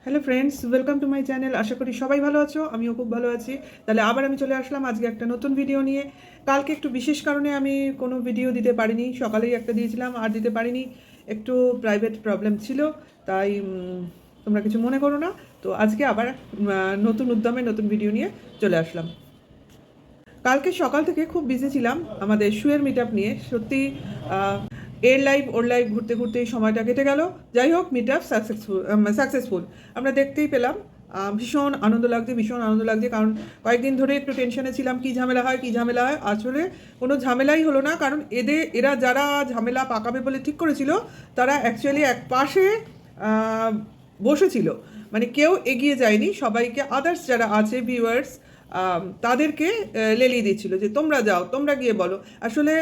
Hello friends, welcome to my channel. আশা করি সবাই ভালো আছো, আমিও খুব ভালো আছি। তাহলে আবার আমি চলে আসলাম আজকে একটা নতুন ভিডিও নিয়ে। কালকে একটু বিশেষ কারণে আমি কোনো ভিডিও দিতে পারিনি, সকালেই একটা দিয়েছিলাম আর দিতে পারিনি, একটু প্রাইভেট প্রবলেম ছিল, তাই তোমরা কিছু মনে করো না। তো আজকে আবার নতুন উদ্যমে নতুন ভিডিও নিয়ে চলে আসলাম। কালকে সকাল থেকে খুব বিজি ছিলাম আমাদের শুয়ের মিট আপ নিয়ে। সত্যি এর লাইভ ওর লাইভ ঘুরতে ঘুরতে এই সময়টা কেটে গেল। যাই হোক, মিট আপ সাকসেসফুল আমরা দেখতেই পেলাম। ভীষণ আনন্দ লাগছে, কারণ কয়েকদিন ধরে একটু টেনশনে ছিলাম, কী ঝামেলা হয়। আসলে কোনো ঝামেলাই হলো না, কারণ এরা যারা ঝামেলা পাকাবে বলে ঠিক করেছিল তারা অ্যাকচুয়ালি এক পাশে বসেছিল, মানে কেউ এগিয়ে যায়নি। সবাইকে আদার্স যারা আছে ভিউয়ার্স তাদেরকে লেলিয়ে দিচ্ছিল যে তোমরা যাও, তোমরা গিয়ে বলো। আসলে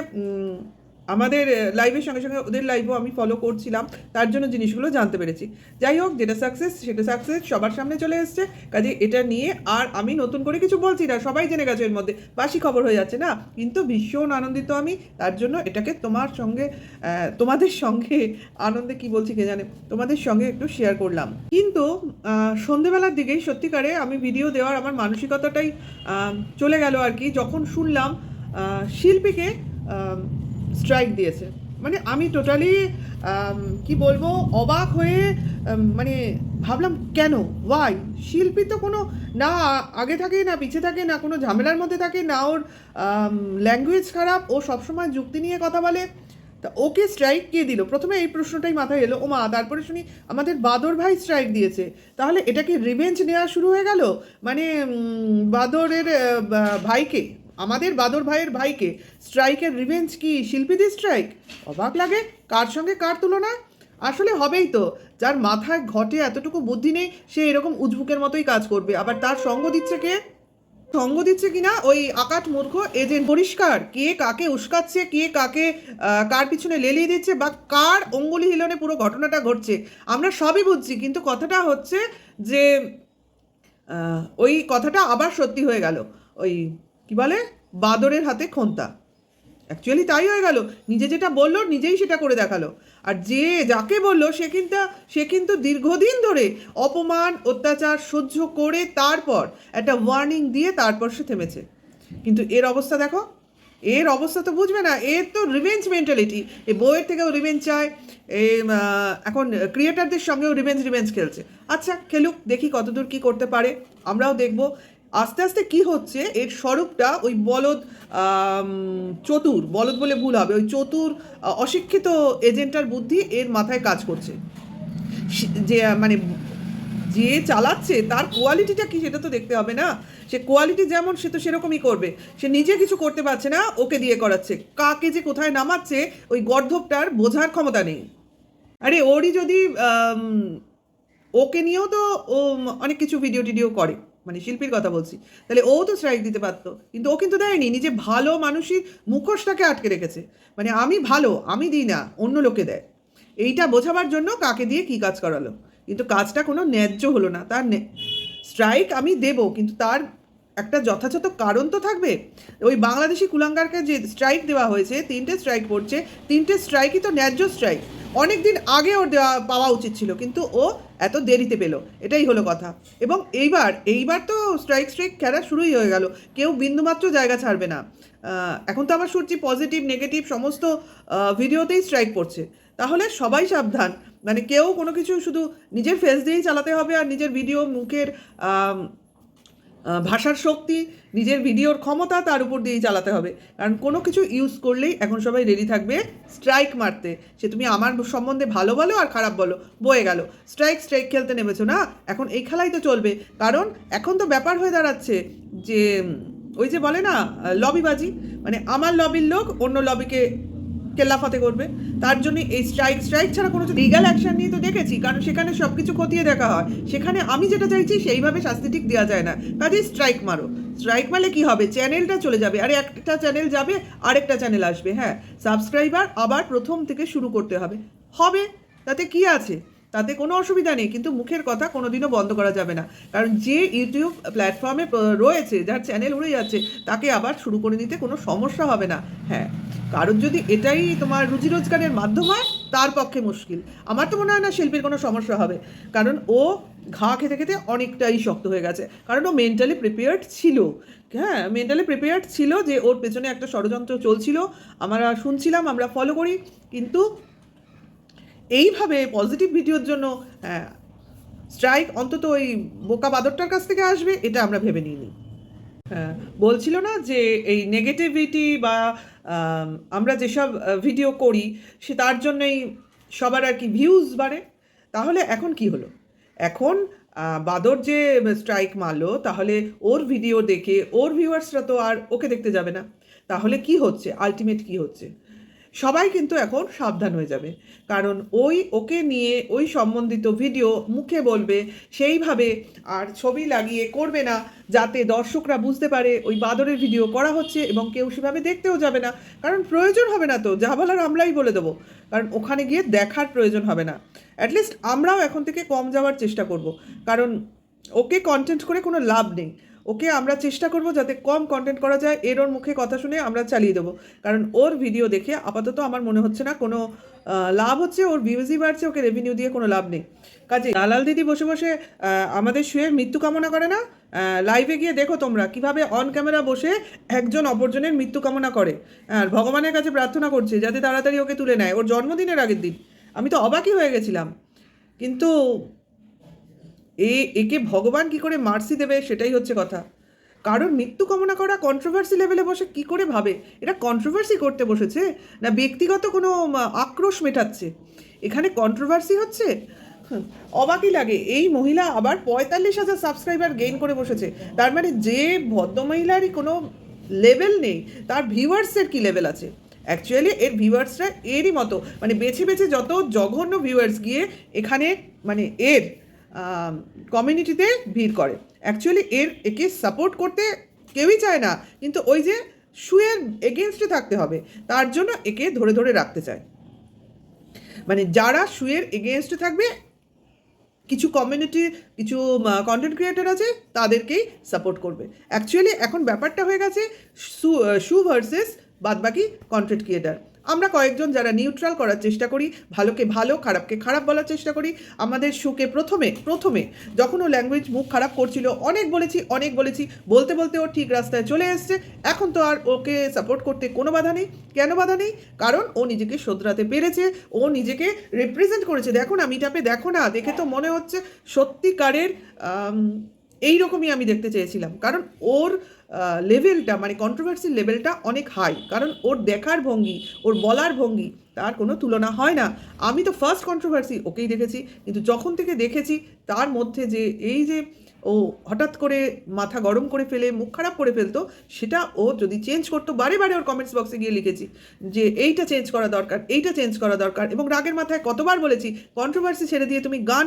আমাদের লাইভের সঙ্গে সঙ্গে ওদের লাইভও আমি ফলো করছিলাম, তার জন্য জিনিসগুলো জানতে পেরেছি। যাই হোক, যেটা সাকসেস সেটা সাকসেস, সবার সামনে চলে এসছে। কাজে এটা নিয়ে আর আমি নতুন করে কিছু বলছি না, সবাই জেনে গেছে, এর মধ্যে বাসি খবর হয়ে যাচ্ছে না। কিন্তু ভীষণ আনন্দিত আমি, তার জন্য এটাকে তোমাদের সঙ্গে আনন্দে কি বলছি কে জানে, তোমাদের সঙ্গে একটু শেয়ার করলাম। কিন্তু সন্ধেবেলার দিকেই সত্যিকারে আমি ভিডিও দেওয়ার আমার মানসিকতাটাই চলে গেল আর কি, যখন শুনলাম শিল্পীকে স্ট্রাইক দিয়েছে। মানে আমি টোটালি কি বলবো, অবাক হয়ে মানে ভাবলাম কেন, ওয়াই? শিল্পী তো কোনো না আগে থাকে না পিছে থাকে, না কোনো ঝামেলার মধ্যে থাকে, না ওর ল্যাঙ্গুয়েজ খারাপ, ও সবসময় যুক্তি নিয়ে কথা বলে। তা ওকে স্ট্রাইক কে দিল? প্রথমে এই প্রশ্নটাই মাথায় এলো, ও মা। তারপরে শুনি আমাদের বাদর ভাই স্ট্রাইক দিয়েছে। তাহলে এটা কি রিভেঞ্জ নেওয়া শুরু হয়ে গেল? মানে বাদরের ভাইকে, আমাদের বাদর ভাইয়ের ভাইকে স্ট্রাইকের রিভেঞ্জ কি শিল্পীদের স্ট্রাইক? অবাক লাগে, কার সঙ্গে কার তুলনা। আসলে হবেই তো, যার মাথায় ঘটে এতটুকু বুদ্ধি নেই সে এরকম উজবুকের মতোই কাজ করবে। আবার তার সঙ্গ দিচ্ছে কিনা ওই আকাট মূর্খ এজেন্ট। পরিষ্কার কে কাকে উস্কাচ্ছে, কে কাকে কার পিছনে লেলিয়ে দিচ্ছে, বা কার অঙ্গুলি হিলনে পুরো ঘটনাটা ঘটছে আমরা সবই বুঝছি। কিন্তু কথাটা হচ্ছে যে ওই কথাটা আবার সত্যি হয়ে গেল, ওই কি বলে, বাদরের হাতে খোন্তা। অ্যাকচুয়ালি তাই হয়ে গেল, নিজে যেটা বললো নিজেই সেটা করে দেখালো। আর যাকে বললো সে কিন্তু দীর্ঘদিন ধরে অপমান অত্যাচার সহ্য করে তারপর একটা ওয়ার্নিং দিয়ে তারপর সে থেমেছে। কিন্তু এর অবস্থা দেখো, এর অবস্থা তো বুঝবে না। এর তো রিভেঞ্জ মেন্টালিটি, এ বইয়ের থেকেও রিভেঞ্জ চায়, এ এখন ক্রিয়েটারদের সঙ্গেও রিভেঞ্জ খেলছে। আচ্ছা খেলুক, দেখি কতদূর কি করতে পারে, আমরাও দেখব। আস্তে আস্তে কি হচ্ছে এর স্বরূপটা, ওই বলদ বলে ভুল হবে, ওই চতুর অশিক্ষিত এজেন্টার বুদ্ধি এর মাথায় কাজ করছে। যে মানে যে চালাচ্ছে তার কোয়ালিটিটা কি সেটা তো দেখতে হবে না। সে কোয়ালিটি যেমন সে তো সেরকমই করবে। সে নিজে কিছু করতে পারছে না, ওকে দিয়ে করাচ্ছে। কাকে যে কোথায় নামাচ্ছে ওই গর্ধবটার বোঝার ক্ষমতা নেই। আরে ওরই যদি ওকে নিয়েও তো ও অনেক কিছু ভিডিও টিডিও করে, মানে শিল্পীর কথা বলছি, তাহলে ও তো স্ট্রাইক দিতে পারতো, কিন্তু ও কিন্তু দেয়নি। নিজে ভালো মানুষই মুখোশটাকে আটকে রেখেছে, মানে আমি ভালো, আমি দিই না, অন্য লোকে দেয়। এইটা বোঝাবার জন্য কাকে দিয়ে কী কাজ করালো, কিন্তু কাজটা কোনো ন্যায্য হলো না। স্ট্রাইক আমি দেব, কিন্তু তার একটা যথাযথ কারণ তো থাকবে। ওই বাংলাদেশি কুলাঙ্গারকে যে স্ট্রাইক দেওয়া হয়েছে, 3টে স্ট্রাইক পড়ছে, 3টে স্ট্রাইকই তো ন্যায্য স্ট্রাইক। অনেক দিন আগে ওর পাওয়া উচিত ছিল, কিন্তু ও এত দেরিতে পেলো, এটাই হলো কথা। এবং এইবার তো স্ট্রাইক খেলা শুরুই হয়ে গেল, কেউ বিন্দুমাত্র জায়গা ছাড়বে না। এখন তো আমার শুনছি পজিটিভ নেগেটিভ সমস্ত ভিডিওতেই স্ট্রাইক পড়ছে। তাহলে সবাই সাবধান, মানে কেউ কোনো কিছু শুধু নিজের ফেস দিয়েই চালাতে হবে, আর নিজের ভিডিও মুখের ভাষার শক্তি, নিজের ভিডিওর ক্ষমতা তার উপর দিয়েই চালাতে হবে। কারণ কোনো কিছু ইউজ করলেই এখন সবাই রেডি থাকবে স্ট্রাইক মারতে। সে তুমি আমার সম্বন্ধে ভালো বলো আর খারাপ বলো, বয়ে গেল। স্ট্রাইক খেলতে নেমেছো না, এখন এই খেলাই তো চলবে। কারণ এখন তো ব্যাপার হয়ে দাঁড়াচ্ছে যে ওই যে বলে না লবিবাজি, মানে আমার লবির লোক অন্য লবিকে কেল্লাফাতে করবে। তার জন্য এই স্ট্রাইক ছাড়া কোনো লিগাল অ্যাকশন নিয়ে তো দেখেছি, কারণ সেখানে সব কিছু খতিয়ে দেখা হয়। সেখানে আমি যেটা চাইছি সেইভাবে শাস্তি ঠিক দেওয়া যায় না। কাজেই স্ট্রাইক মারো। স্ট্রাইক মারলে কী হবে, চ্যানেলটা চলে যাবে, আরে একটা চ্যানেল যাবে আরেকটা চ্যানেল আসবে। হ্যাঁ, সাবস্ক্রাইবার আবার প্রথম থেকে শুরু করতে হবে, তাতে কি আছে, তাতে কোনো অসুবিধা নেই। কিন্তু মুখের কথা কোনোদিনও বন্ধ করা যাবে না, কারণ যে ইউটিউব প্ল্যাটফর্মে রয়েছে, যার চ্যানেল উড়ে যাচ্ছে, তাকে আবার শুরু করে নিতে কোনো সমস্যা হবে না। হ্যাঁ, কারোর যদি এটাই তোমার রুজি রোজগারের মাধ্যম হয় তার পক্ষে মুশকিল। আমার তো মনে হয় না শিল্পীর কোনো সমস্যা হবে, কারণ ও ঘা খেতে খেতে অনেকটাই শক্ত হয়ে গেছে, কারণ ও মেন্টালি প্রিপেয়ার্ড ছিল। হ্যাঁ, মেন্টালি প্রিপেয়ার্ড ছিল যে ওর পেছনে একটা ষড়যন্ত্র চলছিল, আমরা শুনছিলাম, আমরা ফলো করি, কিন্তু এইভাবে পজিটিভ ভিডিওর জন্য হ্যাঁ স্ট্রাইক অন্তত ওই বোকা বাদরটার কাছ থেকে আসবে এটা আমরা ভেবে নিইনি। হ্যাঁ, বলছিল না যে এই নেগেটিভিটি বা আমরা যেসব ভিডিও করি সে তার জন্যই সবার আর কি ভিউজ বাড়ে। তাহলে এখন কি হলো, এখন বাদর যে স্ট্রাইক মারলো, তাহলে ওর ভিডিও দেখে ওর ভিউয়ার্সরা তো আর ওকে দেখতে যাবে না। তাহলে কি হচ্ছে, আলটিমেট কি হচ্ছে, সবাই কিন্তু এখন সাবধান হয়ে যাবে, কারণ ওকে নিয়ে ওই সম্বন্ধিত ভিডিও মুখে বলবে সেইভাবে, আর ছবি লাগিয়ে করবে না, যাতে দর্শকরা বুঝতে পারে ওই বাদরের ভিডিও করা হচ্ছে, এবং কেউ সেভাবে দেখতেও যাবে না, কারণ প্রয়োজন হবে না, তো যা বলার আমরাই বলে দেবো, কারণ ওখানে গিয়ে দেখার প্রয়োজন হবে না। অ্যাটলিস্ট আমরাও এখন থেকে কম যাওয়ার চেষ্টা করব, কারণ ওকে কন্টেন্ট করে কোনো লাভ নেই। ওকে আমরা চেষ্টা করব যাতে কম কন্টেন্ট করা যায়, ওর মুখে কথা শুনে আমরা চালিয়ে দেবো, কারণ ওর ভিডিও দেখে আপাতত আমার মনে হচ্ছে না কোনো লাভ হচ্ছে, ওর ভিউজই বাড়ছে, ওকে রেভিনিউ দিয়ে কোনো লাভ নেই। কাজে দালাল দিদি বসে বসে আমাদের শুয়ের মৃত্যু কামনা করে না, লাইভে গিয়ে দেখো তোমরা কিভাবে অন ক্যামেরা বসে একজন অপরজনের মৃত্যু কামনা করে, আর ভগবানের কাছে প্রার্থনা করছে যাতে তাড়াতাড়ি ওকে তুলে নেয় ওর জন্মদিনের আগের দিন। আমি তো অবাকই হয়ে গেছিলাম, কিন্তু একে ভগবান কি করে মার্সি দেবে সেটাই হচ্ছে কথা। কারণ মৃত্যু কামনা করা কন্ট্রোভার্সি লেভেলে বসে কি করে ভাবে, এটা কন্ট্রোভার্সি করতে বসেছে না ব্যক্তিগত কোনো আক্রোশ মেটাচ্ছে, এখানে কন্ট্রোভার্সি হচ্ছে। অবাকই লাগে, এই মহিলা আবার 45,000 সাবস্ক্রাইবার গেইন করে বসেছে, তার মানে যে ভদ্রমহিলারই কোনো লেভেল নেই তার ভিউয়ার্সের কি লেভেল আছে। অ্যাকচুয়ালি এর ভিউয়ার্সরা এরই মতো, মানে বেছে বেছে যত জঘন্য ভিউয়ার্স গিয়ে এখানে মানে এর কমিউনিটিতে ভিড় করে। অ্যাকচুয়ালি একে সাপোর্ট করতে কেউই চায় না, কিন্তু ওই যে শুয়ের এগেনস্টে থাকতে হবে তার জন্য একে ধরে ধরে রাখতে চায়, মানে যারা শুয়ের এগেনস্টে থাকবে, কিছু কমিউনিটি কিছু কন্টেন্ট ক্রিয়েটার আছে তাদেরকেই সাপোর্ট করবে। অ্যাকচুয়ালি এখন ব্যাপারটা হয়ে গেছে শু ভার্সেস বাদবাকি কন্টেন্ট ক্রিয়েটার। আমরা কয়েকজন যারা নিউট্রাল করার চেষ্টা করি, ভালোকে ভালো খারাপকে খারাপ বলার চেষ্টা করি। আমাদের শুকে প্রথমে যখন ও ল্যাঙ্গুয়েজ মুখ খারাপ করছিল অনেক বলেছি, বলতে বলতে ও ঠিক রাস্তায় চলে এসছে। এখন তো আর ওকে সাপোর্ট করতে কোনো বাধা নেই। কেন বাধা নেই? কারণ ও নিজেকে শোধরাতে পেরেছে, ও নিজেকে রিপ্রেজেন্ট করেছে। দেখো না মিটআপে, দেখো না, দেখে তো মনে হচ্ছে সত্যিকারের এইরকমই আমি দেখতে চেয়েছিলাম, কারণ ওর লেভেলটা মানে কন্ট্রোভার্সির লেভেলটা অনেক হাই, কারণ ওর দেখার ভঙ্গি, ওর বলার ভঙ্গি তার কোনো তুলনা হয় না। আমি তো ফার্স্ট কন্ট্রোভার্সি ওকেই দেখেছি, কিন্তু যখন থেকে দেখেছি তার মধ্যে যে এই যে ও হঠাৎ করে মাথা গরম করে ফেলে মুখ খারাপ করে ফেলতো, সেটা ও যদি চেঞ্জ করতো, বারে বারে ওর কমেন্টস বক্সে গিয়ে লিখেছি যে এইটা চেঞ্জ করা দরকার, এইটা চেঞ্জ করা দরকার, এবং রাগের মাথায় কতবার বলেছি কন্ট্রোভার্সি ছেড়ে দিয়ে তুমি গান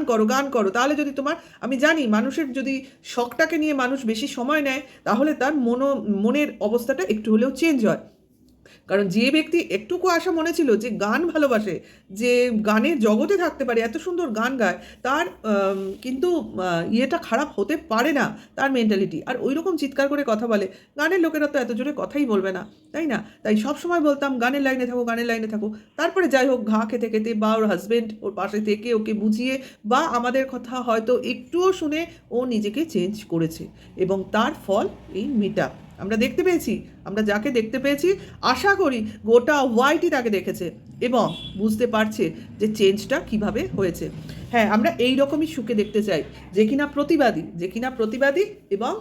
করো, তাহলে যদি তোমার, আমি জানি মানুষের যদি শখটাকে নিয়ে মানুষ বেশি সময় নেয় তাহলে তার মনের অবস্থাটা একটু হলেও চেঞ্জ হয়। কারণ যে ব্যক্তি একটুকু আশা মনে ছিল যে গান ভালোবাসে, যে গানের জগতে থাকতে পারে, এত সুন্দর গান গায়, তার কিন্তু ইয়েটা খারাপ হতে পারে না, তার মেন্টালিটি। আর ওই রকম চিৎকার করে কথা বলে, গানের লোকেরা তো এত জোরে কথাই বলবে না, তাই না? তাই সব সময় বলতাম গানের লাইনে থাকো। তারপরে যাই হোক, ঘা খেতে খেতে বা ওর হাজব্যান্ড ওর পাশে থেকে ওকে বুঝিয়ে বা আমাদের কথা হয়তো একটুও শুনে ও নিজেকে চেঞ্জ করেছে, এবং তার ফল এই মিটআপ আমরা দেখতে পেয়েছি। আমরা যাকে দেখতে পেয়েছি আশা করি গোটা ওয়াইটি তাকে দেখেছে এবং বুঝতে পারছে যে চেঞ্জটা কিভাবে হয়েছে। হ্যাঁ, আমরা এই রকমই সুখে দেখতে চাই, যে কিনা প্রতিবাদী এবং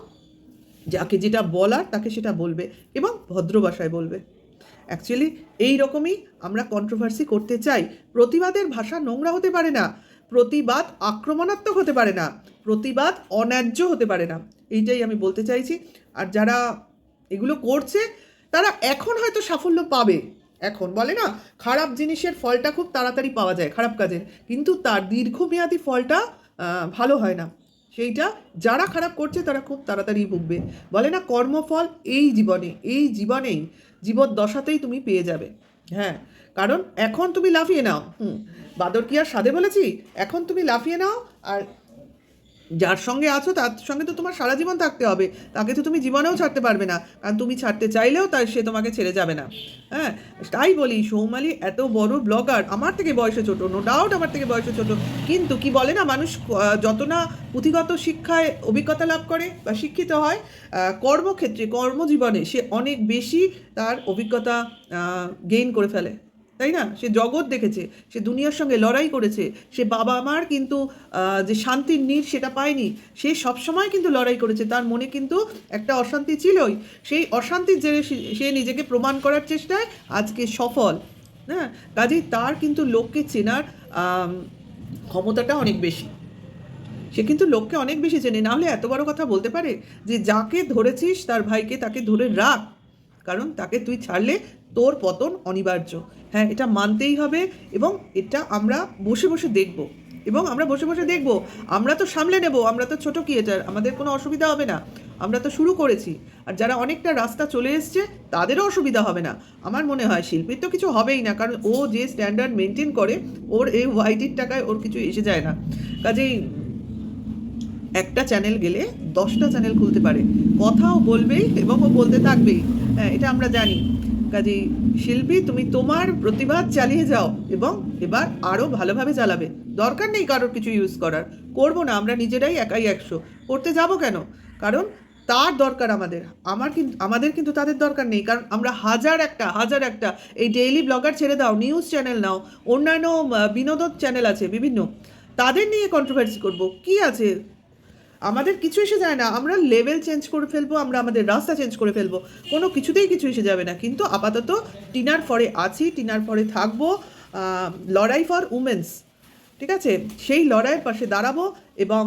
যাকে যেটা বলার তাকে সেটা বলবে এবং ভদ্র ভাষায় বলবে। অ্যাকচুয়ালি এই রকমই আমরা কন্ট্রোভার্সি করতে চাই। প্রতিবাদের ভাষা নোংরা হতে পারে না, প্রতিবাদ আক্রমণাত্মক হতে পারে না, প্রতিবাদ অন্যায্য হতে পারে না, এইটাই আমি বলতে চাইছি। আর যারা এগুলো করছে তারা এখন হয়তো সাফল্য পাবে। এখন বলে না, খারাপ জিনিসের ফলটা খুব তাড়াতাড়ি পাওয়া যায়, খারাপ কাজের, কিন্তু তার দীর্ঘমেয়াদী ফলটা ভালো হয় না। সেইটা যারা খারাপ করছে তারা খুব তাড়াতাড়ি ভুগবে। বলে না, কর্মফল এই জীবনেই জীবদ্দশাতেই তুমি পেয়ে যাবে। হ্যাঁ, কারণ এখন তুমি লাফিয়ে নাও, বাদর কি আর সাধে বলেছি, এখন তুমি লাফিয়ে নাও আর যার সঙ্গে আছো তার সঙ্গে তো তোমার সারা জীবন থাকতে হবে, তাকে তো তুমি জীবনেও ছাড়তে পারবে না, কারণ তুমি ছাড়তে চাইলেও তার সে তোমাকে ছেড়ে যাবে না। হ্যাঁ, তাই বলি সৌমালি এত বড় ব্লগার, আমার থেকে বয়সে ছোট, নো ডাউট আমার থেকে বয়সে ছোট, কিন্তু কি বলে না মানুষ যত না পুঁথিগত শিক্ষায় অভিজ্ঞতা লাভ করে বা শিক্ষিত হয়, কর্মক্ষেত্রে কর্মজীবনে সে অনেক বেশি তার অভিজ্ঞতা গেইন করে ফেলে, তাই না? সে জগৎ দেখেছে, সে দুনিয়ার সঙ্গে লড়াই করেছে, সে বাবা মার কিন্তু যে শান্তির নীড় সেটা পায়নি, সে সবসময় কিন্তু লড়াই করেছে, তার মনে কিন্তু একটা অশান্তি ছিলই, সেই অশান্তির জেরে সে নিজেকে প্রমাণ করার চেষ্টায় আজকে সফল। হ্যাঁ, কাজেই তার কিন্তু লোককে চেনার ক্ষমতাটা অনেক বেশি, সে কিন্তু লোককে অনেক বেশি চেনে, না হলে এত বড় কথা বলতে পারে যে যাকে ধরেছিস তার ভাইকে তাকে ধরে রাখ, কারণ তাকে তুই ছাড়লে তোর পতন অনিবার্য। হ্যাঁ, এটা মানতেই হবে, এবং এটা আমরা বসে বসে দেখব, এবং আমরা বসে বসে দেখব, আমরা তো সামলে নেব, আমরা তো ছোটো ক্রিয়েটার, আমাদের কোনো অসুবিধা হবে না, আমরা তো শুরু করেছি, আর যারা অনেকটা রাস্তা চলে এসছে তাদেরও অসুবিধা হবে না। আমার মনে হয় শিল্পীর তো কিছু হবেই না, কারণ ও যে স্ট্যান্ডার্ড মেনটেন করে, ওর এই ওয়াইটির টাকায় ওর কিছু এসে যায় না। কাজেই একটা চ্যানেল গেলে 10টা চ্যানেল খুলতে পারে, কথাও বলবেই এবং ও বলতে থাকবেই, হ্যাঁ এটা আমরা জানি। কাজেই শিল্পী তুমি তোমার প্রতিবাদ চালিয়ে যাও, এবং এবার আরও ভালোভাবে চালাবে, দরকার নেই কারোর কিছু ইউজ করার, করবো না, আমরা নিজেরাই একাই 100 করতে যাব কেন, কারণ তার দরকার আমাদের কিন্তু তাদের দরকার নেই, কারণ আমরা হাজার একটা এই ডেইলি ব্লগার ছেড়ে দাও, নিউজ চ্যানেল নাও, অন্যান্য বিনোদন চ্যানেল আছে বিভিন্ন, তাদের নিয়ে কন্ট্রোভার্সি করব কি আছে, আমাদের কিছু এসে যায় না, আমরা লেভেল চেঞ্জ করে ফেলবো, আমরা আমাদের রাস্তা চেঞ্জ করে ফেলবো, কোনো কিছুতেই কিছু এসে যাবে না, কিন্তু আপাতত টিনার ফরে আছি, টিনার ফরে থাকবো, লড়াই ফর উমেন্স, ঠিক আছে, সেই লড়াইয়ের পাশে দাঁড়াবো, এবং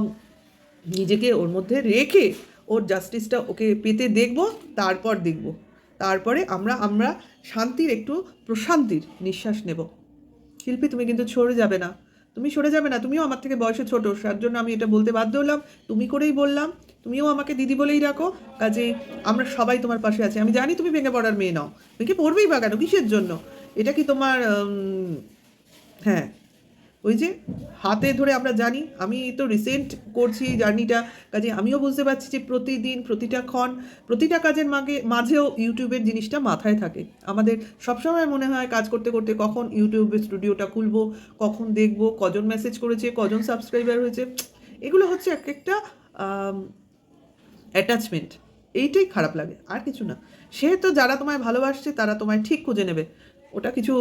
নিজেকে ওর মধ্যে রেখে ওর জাস্টিসটা ওকে পেতে দেখবো, তারপরে আমরা শান্তির একটু প্রশান্তির নিঃশ্বাস নেব। শিল্পী তুমি কিন্তু সরে যাবে না, তুমিও আমার থেকে বয়সে ছোট, তার জন্য আমি এটা বলতে বাধ্য হলাম, তুমি করেই বললাম, তুমিও আমাকে দিদি বলেই রাখো, কাজেই আমরা সবাই তোমার পাশে আছি। আমি জানি তুমি ভেঙে পড়ার মেয়ে নাও, ভেঙে পড়বেই বা কেন, কিসের জন্য, এটা কি তোমার হ্যাঁ, ওই যে হাতে ধরে আমরা জানি, আমি তো রিসেন্ট করছি এই জার্নিটা, কাজে আমিও বুঝতে পারছি যে প্রতিদিন প্রতিটা ক্ষণ প্রতিটা কাজের মাঝেও ইউটিউবের জিনিসটা মাথায় থাকে, আমাদের সবসময় মনে হয় কাজ করতে করতে কখন ইউটিউবের স্টুডিওটা খুলবো, কখন দেখবো, কজন মেসেজ করেছে, কজন সাবস্ক্রাইবার হয়েছে, এগুলো হচ্ছে এক একটা অ্যাটাচমেন্ট, এইটাই খারাপ লাগে, আর কিছু না। সে তো যারা তোমায় ভালোবাসছে তারা তোমায় ঠিক খুঁজে নেবে, ওটা কিছু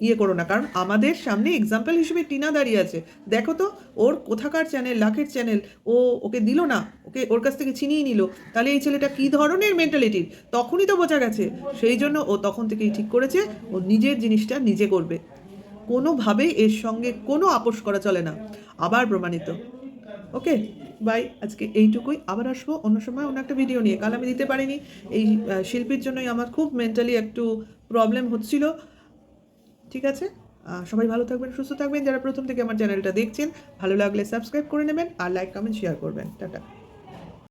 ইয়ে করো না, কারণ আমাদের সামনে এক্সাম্পল হিসেবে টিনা দাঁড়িয়ে আছে, দেখো তো ওর কোথাকার চ্যানেল, লাখের চ্যানেল, ওকে দিল না, ওর কাছ থেকে ছিনিয়ে নিল, তাহলে এই ছেলেটা কী ধরনের মেন্টালিটির, তখনই তো বোঝা গেছে, সেই জন্য ও তখন থেকেই ঠিক করেছে ও নিজের জিনিসটা নিজে করবে, কোনোভাবেই এর সঙ্গে কোনো আপোষ করা চলে না, আবার প্রমাণিত। ওকে, বাই, আজকে এইটুকুই, আবার আসবো অন্য সময় অন্য একটা ভিডিও নিয়ে, কাল আমি দিতে পারিনি, এই শিল্পীর জন্যই আমার খুব মেন্টালি একটু প্রবলেম হচ্ছিল, ঠিক আছে, সবাই ভালো থাকবেন, সুস্থ থাকবেন, যারা প্রথম থেকে আমার চ্যানেলটা দেখছেন, ভালো লাগলে সাবস্ক্রাইব করে নেবেন, আর লাইক কমেন্ট শেয়ার করবেন, টাটা।